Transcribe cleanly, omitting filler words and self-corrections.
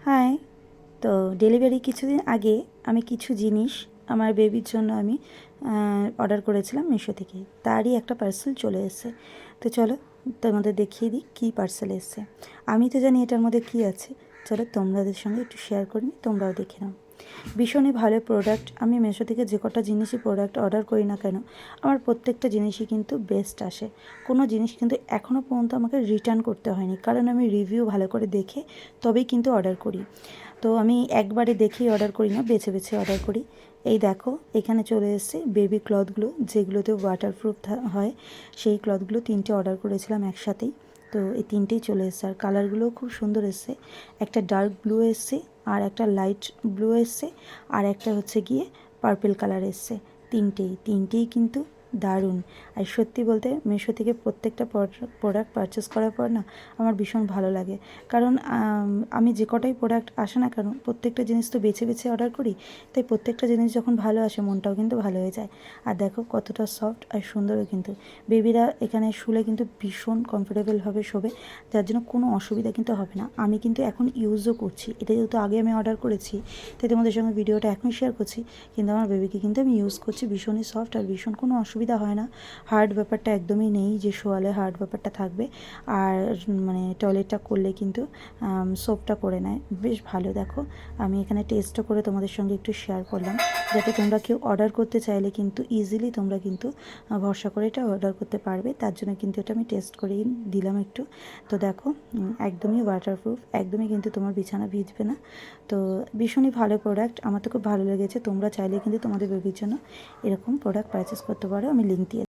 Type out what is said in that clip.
High. তো delivery কিছুদিন আগে আমি কিছু জিনিস আমার বেবির জন্য আমি অর্ডার করেছিলাম মিশো থেকে, তারই একটা পার্সেল চলে এসেছে। তো চলো তোমাদের দেখিয়ে দিই কী পার্সেল এসেছে। আমি তো জানি এটার মধ্যে কী আছে, চলো তোমাদের সঙ্গে একটু শেয়ার করে নিই, তোমরাও দেখে নাও। ভীষণই ভালো প্রোডাক্ট। আমি মিশো থেকে যে কটা জিনিসই প্রোডাক্ট অর্ডার করি না কেন, আমার প্রত্যেকটা জিনিসই কিন্তু বেস্ট আসে। কোনো জিনিস কিন্তু এখনও পর্যন্ত আমাকে রিটার্ন করতে হয়নি, কারণ আমি রিভিউ ভালো করে দেখে তবেই কিন্তু অর্ডার করি। তো আমি একবারে দেখেই অর্ডার করি না, বেছে বেছে অর্ডার করি। এই দেখো এখানে চলে এসেছে বেবি ক্লথগুলো, যেগুলোতে ওয়াটারপ্রুফ হয়, সেই ক্লথগুলো 3টে অর্ডার করেছিলাম একসাথেই। তো এই 3টেই চলে এসেছে, আর কালারগুলোও খুব সুন্দর এসছে। একটা ডার্ক ব্লু এসছে, আর একটা লাইট ব্লু এসছে, আর একটা হচ্ছে গিয়ে পার্পল কালার এসছে। তিনটেই কিন্তু দারুণ। আর সত্যি বলতে মিশো থেকে প্রত্যেকটা প্রোডাক্ট পারচেস করার পর না আমার ভীষণ ভালো লাগে, কারণ আমি যে কটাই প্রোডাক্ট আসে না কেন প্রত্যেকটা জিনিস তো বেছে বেছে অর্ডার করি, তাই প্রত্যেকটা জিনিস যখন ভালো আসে মনটাও কিন্তু ভালো হয়ে যায়। আর দেখো কতটা সফট আর সুন্দরও কিন্তু। বেবিরা এখানে শুলে কিন্তু ভীষণ কমফোর্টেবলভাবে শোবে, যার জন্য কোনো অসুবিধা কিন্তু হবে না। আমি কিন্তু এখন ইউজও করছি, এটা যেহেতু আগে আমি অর্ডার করেছি তাই তোমাদের সঙ্গে ভিডিওটা এখনই শেয়ার করছি, কিন্তু আমার বেবিকে কিন্তু আমি ইউজ করছি। ভীষণই সফট আর ভীষণ কোনো অসুবিধা হয় না। হার্ড ব্যাপারটা একদমই নেই যে শোয়ালে হার্ড ব্যাপারটা থাকবে। আর মানে টয়লেটটা করলে কিন্তু সোপটা করে নেয়, বেশ ভালো। দেখো আমি এখানে টেস্টও করে তোমাদের সঙ্গে একটু শেয়ার করলাম, যাতে তোমরা কেউ অর্ডার করতে চাইলে কিন্তু ইজিলি তোমরা কিন্তু ভরসা করে এটা অর্ডার করতে পারবে। তার জন্য কিন্তু এটা আমি টেস্ট করেই দিলাম একটু। তো দেখো একদমই ওয়াটারপ্রুফ, একদমই কিন্তু তোমার বিছানা ভিজবে না। তো ভীষণই ভালো প্রোডাক্ট, আমার তো খুব ভালো লেগেছে। তোমরা চাইলে কিন্তু তোমাদের বেবির জন্য এরকম প্রোডাক্ট পারচেস করতে পারো, আমি লিঙ্ক দিয়ে